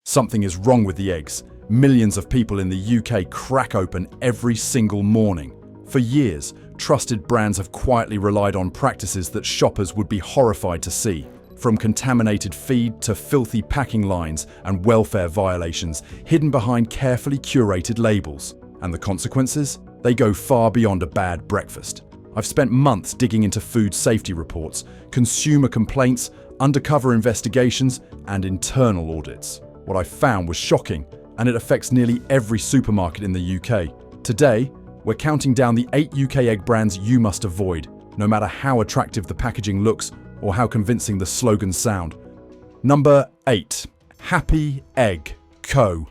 Something is wrong with the eggs. Millions of people in the UK crack open every single morning. For years, trusted brands have quietly relied on practices that shoppers would be horrified to see. From contaminated feed to filthy packing lines and welfare violations hidden behind carefully curated labels. And the consequences? They go far beyond a bad breakfast. I've spent months digging into food safety reports, consumer complaints, undercover investigations, and internal audits. What I found was shocking, and it affects nearly every supermarket in the UK. Today, we're counting down the 8 UK egg brands you must avoid, no matter how attractive the packaging looks or how convincing the slogans sound. Number 8. Happy Egg Co.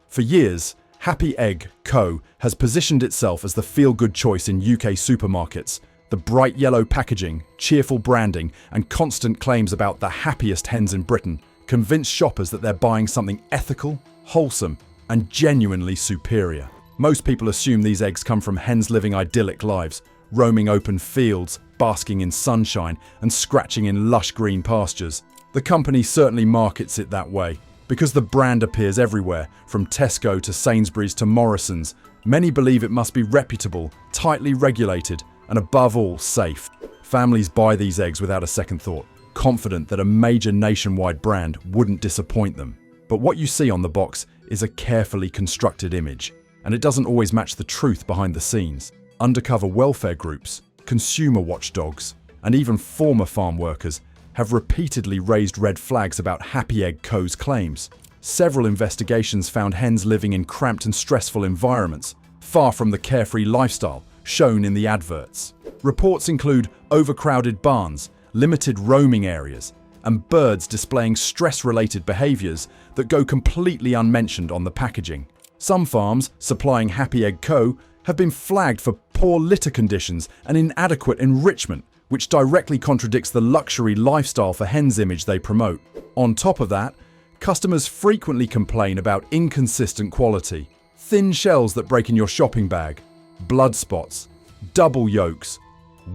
For years, Happy Egg Co. has positioned itself as the feel-good choice in UK supermarkets. The bright yellow packaging, cheerful branding, and constant claims about the happiest hens in Britain convince shoppers that they're buying something ethical, wholesome, and genuinely superior. Most people assume these eggs come from hens living idyllic lives, roaming open fields, basking in sunshine, and scratching in lush green pastures. The company certainly markets it that way. Because the brand appears everywhere, from Tesco to Sainsbury's to Morrison's, many believe it must be reputable, tightly regulated, and above all, safe. Families buy these eggs without a second thought, confident that a major nationwide brand wouldn't disappoint them. But what you see on the box is a carefully constructed image, and it doesn't always match the truth behind the scenes. Undercover welfare groups, consumer watchdogs, and even former farm workers have repeatedly raised red flags about Happy Egg Co.'s claims. Several investigations found hens living in cramped and stressful environments, far from the carefree lifestyle shown in the adverts. Reports include overcrowded barns, limited roaming areas, and birds displaying stress-related behaviours that go completely unmentioned on the packaging. Some farms supplying Happy Egg Co. have been flagged for poor litter conditions and inadequate enrichment, which directly contradicts the luxury lifestyle for hens image they promote. On top of that, customers frequently complain about inconsistent quality, thin shells that break in your shopping bag, blood spots, double yolks,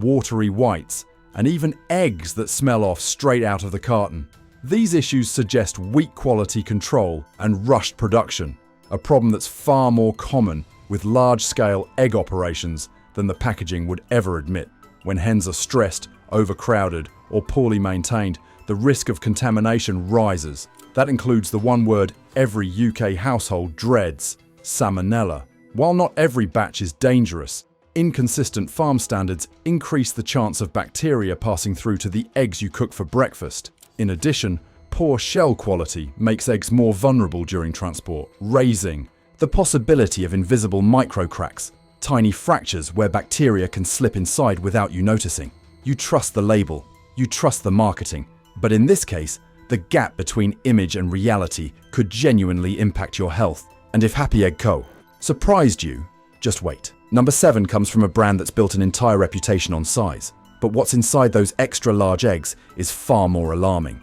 watery whites, and even eggs that smell off straight out of the carton. These issues suggest weak quality control and rushed production, a problem that's far more common with large-scale egg operations than the packaging would ever admit. When hens are stressed, overcrowded, or poorly maintained, the risk of contamination rises. That includes the one word every UK household dreads: salmonella. While not every batch is dangerous, inconsistent farm standards increase the chance of bacteria passing through to the eggs you cook for breakfast. In addition, poor shell quality makes eggs more vulnerable during transport, raising the possibility of invisible microcracks, tiny fractures where bacteria can slip inside without you noticing. You trust the label, you trust the marketing, but in this case, the gap between image and reality could genuinely impact your health. And if Happy Egg Co. surprised you, just wait. Number 7 comes from a brand that's built an entire reputation on size, but what's inside those extra large eggs is far more alarming.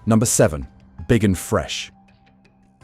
Number 7. Big and Fresh.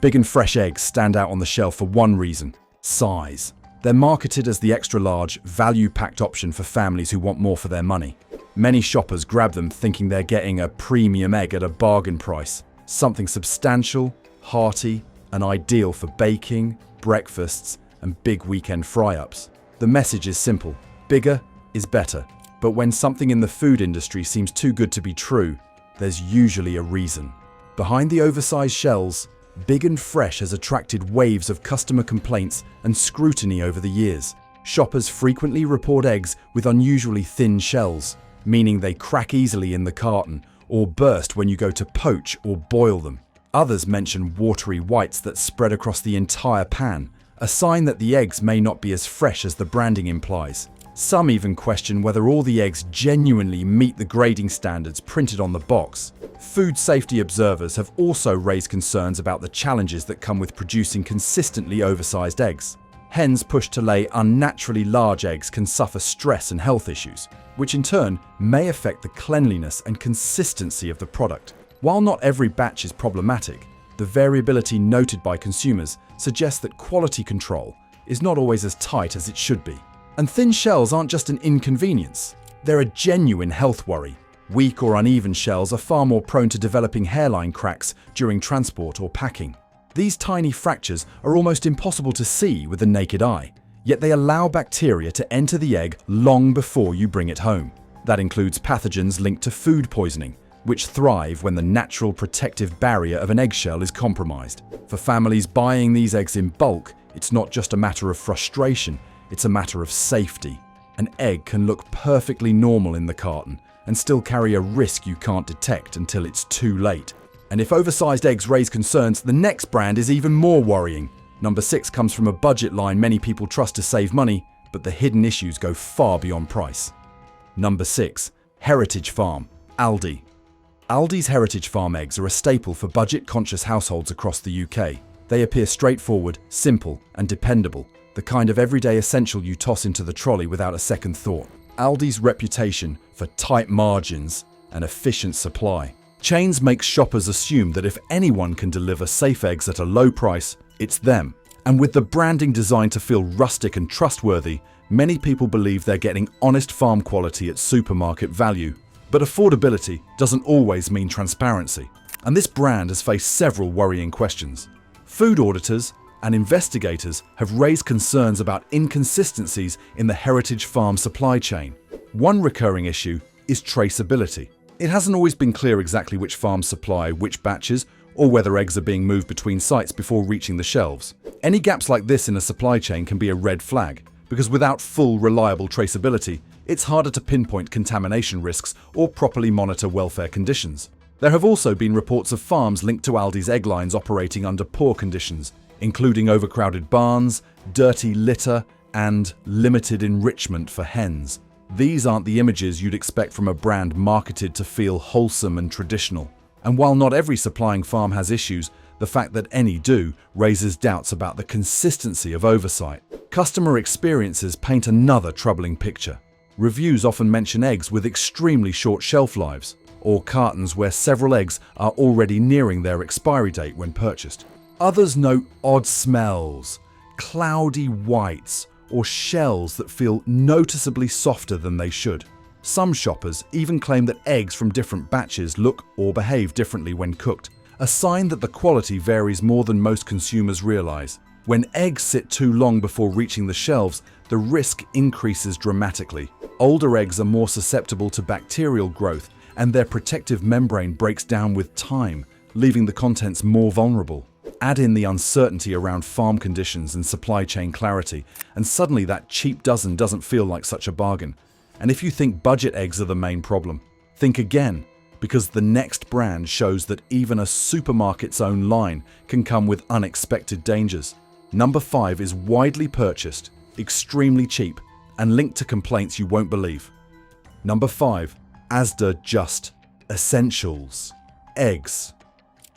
Big and Fresh eggs stand out on the shelf for one reason: size. They're marketed as the extra-large, value-packed option for families who want more for their money. Many shoppers grab them thinking they're getting a premium egg at a bargain price, something substantial, hearty, and ideal for baking, breakfasts, and big weekend fry-ups. The message is simple: bigger is better. But when something in the food industry seems too good to be true, there's usually a reason. Behind the oversized shells, Big and Fresh has attracted waves of customer complaints and scrutiny over the years. Shoppers frequently report eggs with unusually thin shells, meaning they crack easily in the carton or burst when you go to poach or boil them. Others mention watery whites that spread across the entire pan, a sign that the eggs may not be as fresh as the branding implies. Some even question whether all the eggs genuinely meet the grading standards printed on the box. Food safety observers have also raised concerns about the challenges that come with producing consistently oversized eggs. Hens pushed to lay unnaturally large eggs can suffer stress and health issues, which in turn may affect the cleanliness and consistency of the product. While not every batch is problematic, the variability noted by consumers suggests that quality control is not always as tight as it should be. And thin shells aren't just an inconvenience, they're a genuine health worry. Weak or uneven shells are far more prone to developing hairline cracks during transport or packing. These tiny fractures are almost impossible to see with the naked eye, yet they allow bacteria to enter the egg long before you bring it home. That includes pathogens linked to food poisoning, which thrive when the natural protective barrier of an eggshell is compromised. For families buying these eggs in bulk, it's not just a matter of frustration, it's a matter of safety. An egg can look perfectly normal in the carton and still carry a risk you can't detect until it's too late. And if oversized eggs raise concerns, the next brand is even more worrying. Number 6 comes from a budget line many people trust to save money, but the hidden issues go far beyond price. Number 6. Heritage Farm, Aldi. Aldi's Heritage Farm eggs are a staple for budget-conscious households across the UK. They appear straightforward, simple, and dependable, the kind of everyday essential you toss into the trolley without a second thought. Aldi's reputation for tight margins and efficient supply. Chains make shoppers assume that if anyone can deliver safe eggs at a low price, it's them. And with the branding designed to feel rustic and trustworthy, many people believe they're getting honest farm quality at supermarket value. But affordability doesn't always mean transparency. And this brand has faced several worrying questions. Food auditors and investigators have raised concerns about inconsistencies in the Heritage Farm supply chain. One recurring issue is traceability. It hasn't always been clear exactly which farms supply which batches or whether eggs are being moved between sites before reaching the shelves. Any gaps like this in a supply chain can be a red flag, because without full, reliable traceability, it's harder to pinpoint contamination risks or properly monitor welfare conditions. There have also been reports of farms linked to Aldi's egg lines operating under poor conditions, including overcrowded barns, dirty litter, and limited enrichment for hens. These aren't the images you'd expect from a brand marketed to feel wholesome and traditional. And while not every supplying farm has issues, the fact that any do raises doubts about the consistency of oversight. Customer experiences paint another troubling picture. Reviews often mention eggs with extremely short shelf lives, or cartons where several eggs are already nearing their expiry date when purchased. Others note odd smells, cloudy whites, or shells that feel noticeably softer than they should. Some shoppers even claim that eggs from different batches look or behave differently when cooked, a sign that the quality varies more than most consumers realize. When eggs sit too long before reaching the shelves, the risk increases dramatically. Older eggs are more susceptible to bacterial growth, and their protective membrane breaks down with time, leaving the contents more vulnerable. Add in the uncertainty around farm conditions and supply chain clarity, and suddenly that cheap dozen doesn't feel like such a bargain. And if you think budget eggs are the main problem, think again, because the next brand shows that even a supermarket's own line can come with unexpected dangers. Number 5 is widely purchased, extremely cheap, and linked to complaints you won't believe. Number 5. Asda Just Essentials Eggs.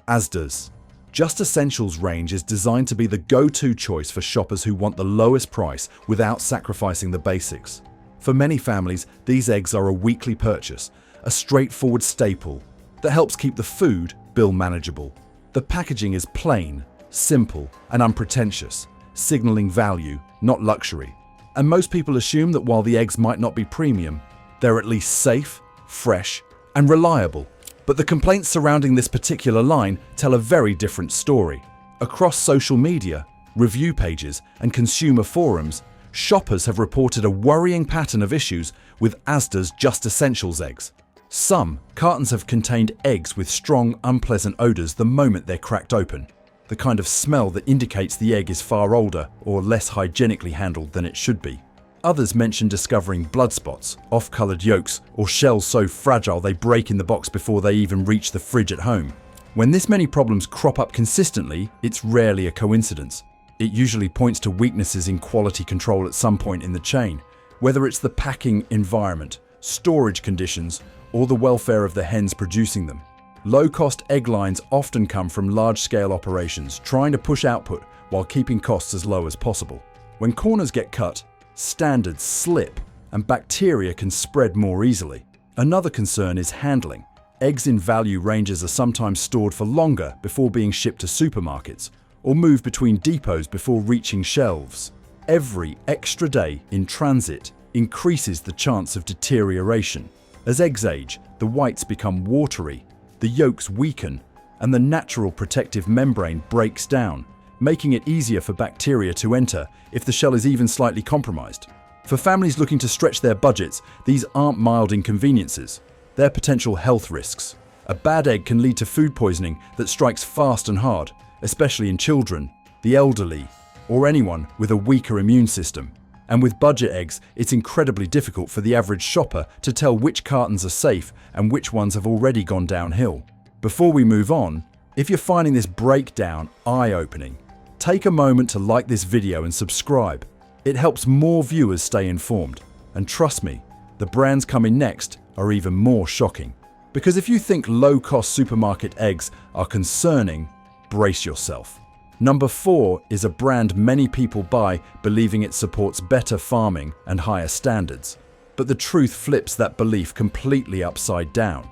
Asda's Just Essentials range is designed to be the go-to choice for shoppers who want the lowest price without sacrificing the basics. For many families, these eggs are a weekly purchase, a straightforward staple that helps keep the food bill manageable. The packaging is plain, simple, and unpretentious, signaling value, not luxury. And most people assume that while the eggs might not be premium, they're at least safe, fresh, and reliable. But the complaints surrounding this particular line tell a very different story. Across social media, review pages, and consumer forums, shoppers have reported a worrying pattern of issues with Asda's Just Essentials eggs. Some cartons have contained eggs with strong, unpleasant odors the moment they're cracked open, the kind of smell that indicates the egg is far older or less hygienically handled than it should be. Others mention discovering blood spots, off-colored yolks, or shells so fragile they break in the box before they even reach the fridge at home. When this many problems crop up consistently, it's rarely a coincidence. It usually points to weaknesses in quality control at some point in the chain, whether it's the packing environment, storage conditions, or the welfare of the hens producing them. Low-cost egg lines often come from large-scale operations trying to push output while keeping costs as low as possible. When corners get cut, standards slip, and bacteria can spread more easily. Another concern is handling. Eggs in value ranges are sometimes stored for longer before being shipped to supermarkets, or moved between depots before reaching shelves. Every extra day in transit increases the chance of deterioration. As eggs age, the whites become watery, the yolks weaken, and the natural protective membrane breaks down, making it easier for bacteria to enter if the shell is even slightly compromised. For families looking to stretch their budgets, these aren't mild inconveniences. They're potential health risks. A bad egg can lead to food poisoning that strikes fast and hard, especially in children, the elderly, or anyone with a weaker immune system. And with budget eggs, it's incredibly difficult for the average shopper to tell which cartons are safe and which ones have already gone downhill. Before we move on, if you're finding this breakdown eye-opening, take a moment to like this video and subscribe. It helps more viewers stay informed. And trust me, the brands coming next are even more shocking. Because if you think low-cost supermarket eggs are concerning, brace yourself. Number 4 is a brand many people buy believing it supports better farming and higher standards. But the truth flips that belief completely upside down.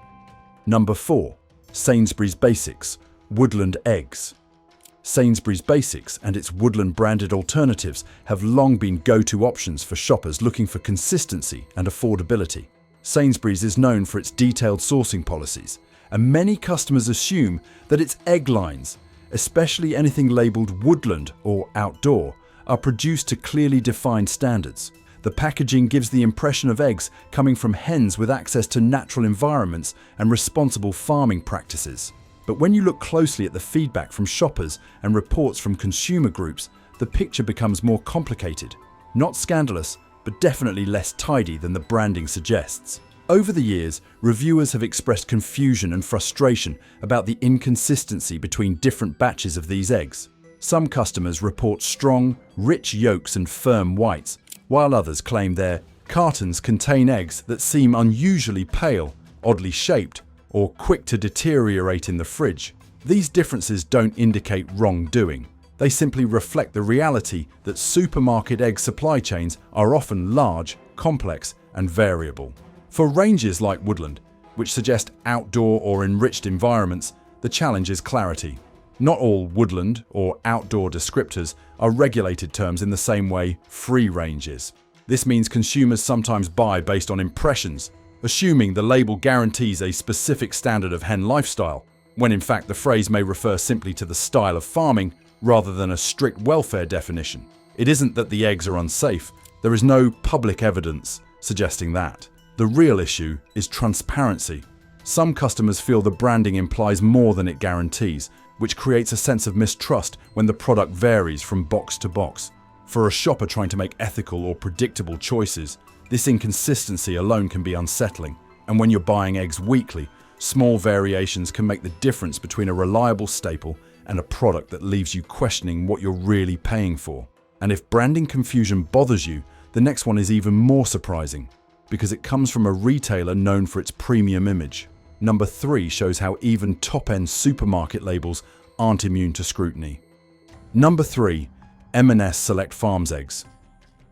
Number 4. Sainsbury's Basics, Woodland Eggs. Sainsbury's Basics and its Woodland branded alternatives have long been go-to options for shoppers looking for consistency and affordability. Sainsbury's is known for its detailed sourcing policies, and many customers assume that its egg lines, especially anything labelled Woodland or outdoor, are produced to clearly defined standards. The packaging gives the impression of eggs coming from hens with access to natural environments and responsible farming practices. But when you look closely at the feedback from shoppers and reports from consumer groups, the picture becomes more complicated. Not scandalous, but definitely less tidy than the branding suggests. Over the years, reviewers have expressed confusion and frustration about the inconsistency between different batches of these eggs. Some customers report strong, rich yolks and firm whites, while others claim their cartons contain eggs that seem unusually pale, oddly shaped, or quick to deteriorate in the fridge. These differences don't indicate wrongdoing. They simply reflect the reality that supermarket egg supply chains are often large, complex, and variable. For ranges like Woodland, which suggest outdoor or enriched environments, the challenge is clarity. Not all woodland or outdoor descriptors are regulated terms in the same way free range is. This means consumers sometimes buy based on impressions, assuming the label guarantees a specific standard of hen lifestyle, when in fact the phrase may refer simply to the style of farming rather than a strict welfare definition. It isn't that the eggs are unsafe. There is no public evidence suggesting that. The real issue is transparency. Some customers feel the branding implies more than it guarantees, which creates a sense of mistrust when the product varies from box to box. For a shopper trying to make ethical or predictable choices, this inconsistency alone can be unsettling. And when you're buying eggs weekly, small variations can make the difference between a reliable staple and a product that leaves you questioning what you're really paying for. And if branding confusion bothers you, the next one is even more surprising, because it comes from a retailer known for its premium image. Number 3 shows how even top-end supermarket labels aren't immune to scrutiny. Number 3. M&S Select Farms eggs.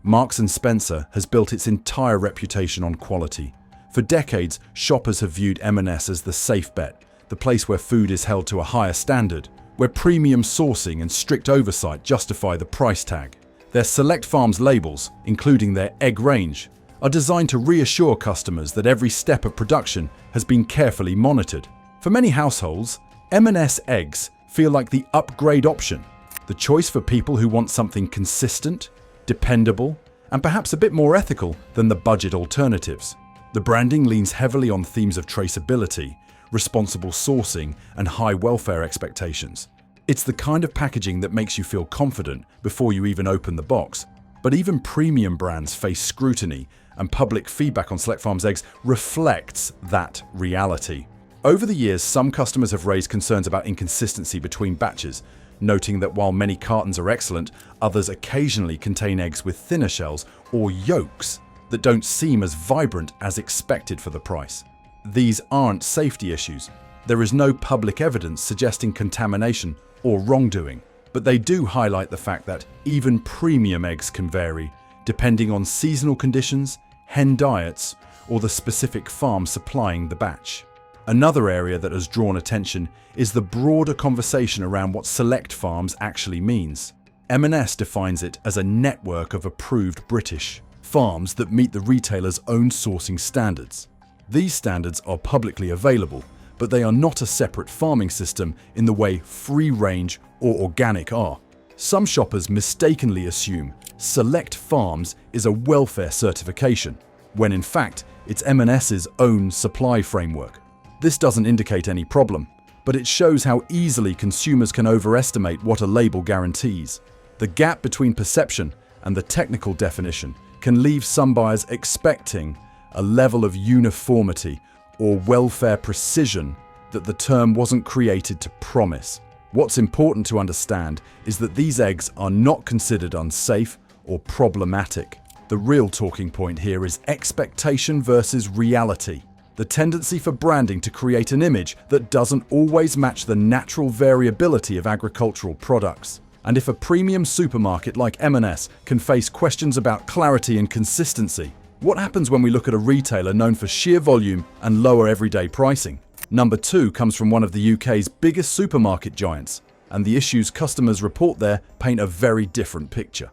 Marks & Spencer has built its entire reputation on quality. For decades, shoppers have viewed M&S as the safe bet, the place where food is held to a higher standard, where premium sourcing and strict oversight justify the price tag. Their Select Farms labels, including their egg range, are designed to reassure customers that every step of production has been carefully monitored. For many households, M&S eggs feel like the upgrade option, the choice for people who want something consistent, dependable, and perhaps a bit more ethical than the budget alternatives. The branding leans heavily on themes of traceability, responsible sourcing, and high welfare expectations. It's the kind of packaging that makes you feel confident before you even open the box. But even premium brands face scrutiny, and public feedback on Select Farms eggs reflects that reality. Over the years, some customers have raised concerns about inconsistency between batches, noting that while many cartons are excellent, others occasionally contain eggs with thinner shells or yolks that don't seem as vibrant as expected for the price. These aren't safety issues. There is no public evidence suggesting contamination or wrongdoing, but they do highlight the fact that even premium eggs can vary, depending on seasonal conditions, hen diets, or the specific farm supplying the batch. Another area that has drawn attention is the broader conversation around what Select Farms actually means. M&S defines it as a network of approved British farms that meet the retailer's own sourcing standards. These standards are publicly available, but they are not a separate farming system in the way free-range or organic are. Some shoppers mistakenly assume Select Farms is a welfare certification, when in fact it's M&S's own supply framework. This doesn't indicate any problem, but it shows how easily consumers can overestimate what a label guarantees. The gap between perception and the technical definition can leave some buyers expecting a level of uniformity or welfare precision that the term wasn't created to promise. What's important to understand is that these eggs are not considered unsafe or problematic. The real talking point here is expectation versus reality. The tendency for branding to create an image that doesn't always match the natural variability of agricultural products. And if a premium supermarket like M&S can face questions about clarity and consistency, what happens when we look at a retailer known for sheer volume and lower everyday pricing? Number 2 comes from one of the UK's biggest supermarket giants, and the issues customers report there paint a very different picture.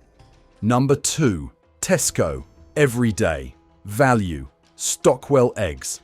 Number 2. Tesco. Everyday. Value. Stockwell eggs.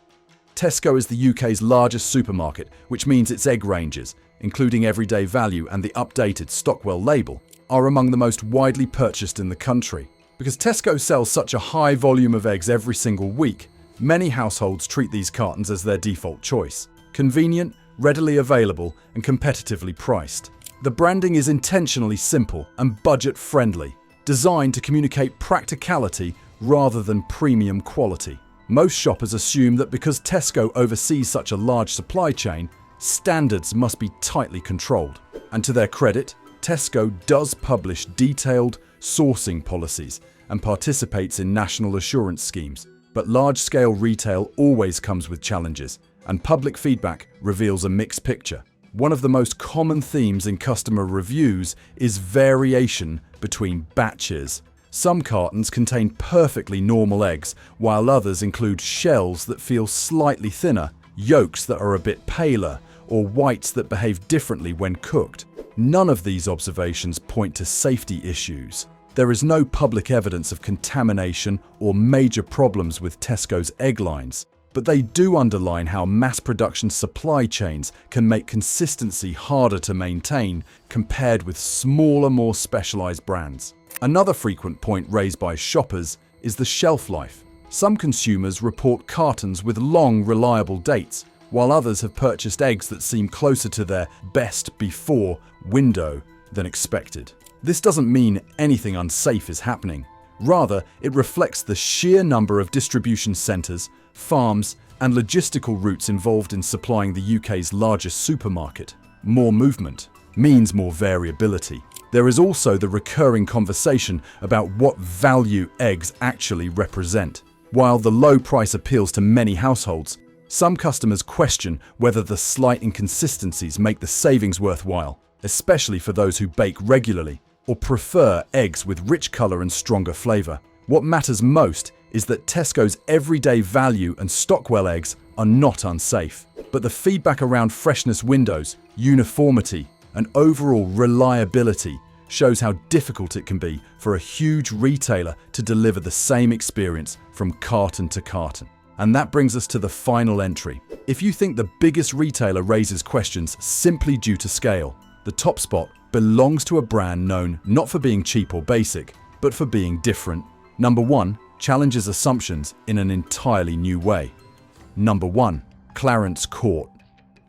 Tesco is the UK's largest supermarket, which means its egg ranges, including everyday value and the updated Stockwell label, are among the most widely purchased in the country. Because Tesco sells such a high volume of eggs every single week, many households treat these cartons as their default choice. Convenient, readily available, and competitively priced. The branding is intentionally simple and budget-friendly, designed to communicate practicality rather than premium quality. Most shoppers assume that because Tesco oversees such a large supply chain, standards must be tightly controlled. And to their credit, Tesco does publish detailed sourcing policies and participates in national assurance schemes. But large-scale retail always comes with challenges, and public feedback reveals a mixed picture. One of the most common themes in customer reviews is variation between batches. Some cartons contain perfectly normal eggs, while others include shells that feel slightly thinner, yolks that are a bit paler, or whites that behave differently when cooked. None of these observations point to safety issues. There is no public evidence of contamination or major problems with Tesco's egg lines, but they do underline how mass production supply chains can make consistency harder to maintain compared with smaller, more specialized brands. Another frequent point raised by shoppers is the shelf life. Some consumers report cartons with long, reliable dates, while others have purchased eggs that seem closer to their best before window than expected. This doesn't mean anything unsafe is happening. Rather, it reflects the sheer number of distribution centres, farms, and logistical routes involved in supplying the UK's largest supermarket. More movement means more variability. There is also the recurring conversation about what value eggs actually represent. While the low price appeals to many households, some customers question whether the slight inconsistencies make the savings worthwhile, especially for those who bake regularly or prefer eggs with rich colour and stronger flavour. What matters most is that Tesco's everyday value and Stockwell eggs are not unsafe, but the feedback around freshness windows, uniformity, and overall reliability shows how difficult it can be for a huge retailer to deliver the same experience from carton to carton. And that brings us to the final entry. If you think the biggest retailer raises questions simply due to scale, the top spot belongs to a brand known not for being cheap or basic, but for being different. Number 1 challenges assumptions in an entirely new way. Number 1, Clarence Court.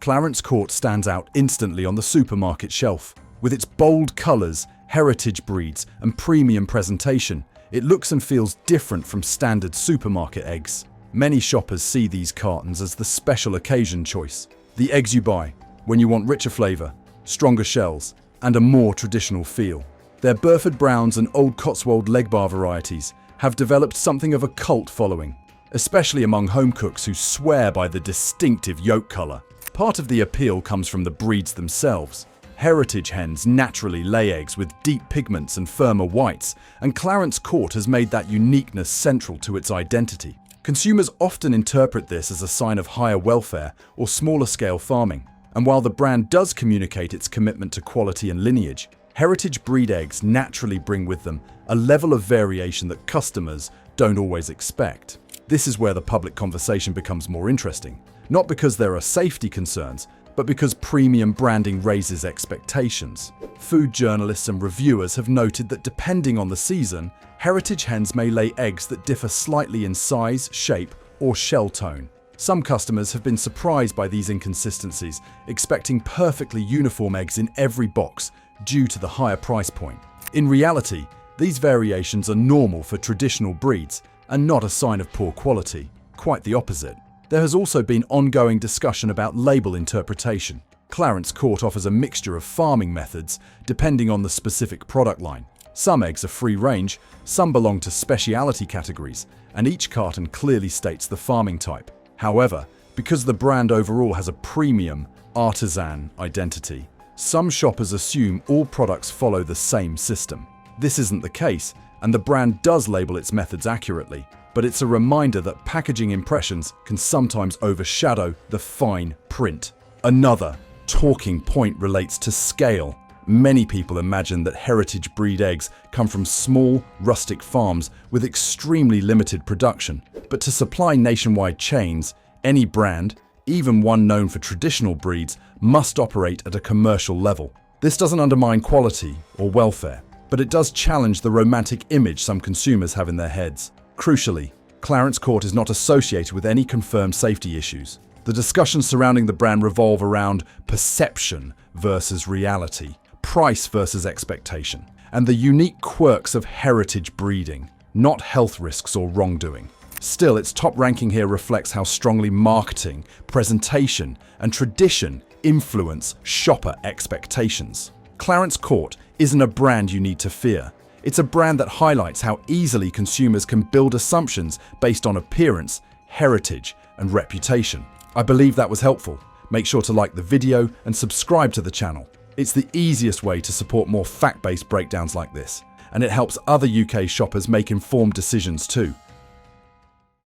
Clarence Court stands out instantly on the supermarket shelf. With its bold colours, heritage breeds, and premium presentation, it looks and feels different from standard supermarket eggs. Many shoppers see these cartons as the special occasion choice. The eggs you buy when you want richer flavour, stronger shells, and a more traditional feel. Their Burford Browns and Old Cotswold leg bar varieties have developed something of a cult following, especially among home cooks who swear by the distinctive yolk colour. Part of the appeal comes from the breeds themselves. Heritage hens naturally lay eggs with deep pigments and firmer whites, and Clarence Court has made that uniqueness central to its identity. Consumers often interpret this as a sign of higher welfare or smaller-scale farming, and while the brand does communicate its commitment to quality and lineage, heritage breed eggs naturally bring with them a level of variation that customers don't always expect. This is where the public conversation becomes more interesting, not because there are safety concerns, but because premium branding raises expectations. Food journalists and reviewers have noted that depending on the season, heritage hens may lay eggs that differ slightly in size, shape, or shell tone. Some customers have been surprised by these inconsistencies, expecting perfectly uniform eggs in every box due to the higher price point. In reality, these variations are normal for traditional breeds and not a sign of poor quality. Quite the opposite. There has also been ongoing discussion about label interpretation. Clarence Court offers a mixture of farming methods depending on the specific product line. Some eggs are free-range, some belong to specialty categories, and each carton clearly states the farming type. However, because the brand overall has a premium, artisan identity, some shoppers assume all products follow the same system. This isn't the case, and the brand does label its methods accurately, but it's a reminder that packaging impressions can sometimes overshadow the fine print. Another talking point relates to scale. Many people imagine that heritage breed eggs come from small, rustic farms with extremely limited production. But to supply nationwide chains, any brand, even one known for traditional breeds, must operate at a commercial level. This doesn't undermine quality or welfare, but it does challenge the romantic image some consumers have in their heads. Crucially, Clarence Court is not associated with any confirmed safety issues. The discussions surrounding the brand revolve around perception versus reality, price versus expectation, and the unique quirks of heritage breeding, not health risks or wrongdoing. Still, its top ranking here reflects how strongly marketing, presentation, and tradition influence shopper expectations. Clarence Court isn't a brand you need to fear. It's a brand that highlights how easily consumers can build assumptions based on appearance, heritage, and reputation. I believe that was helpful. Make sure to like the video and subscribe to the channel. It's the easiest way to support more fact-based breakdowns like this, and it helps other UK shoppers make informed decisions too.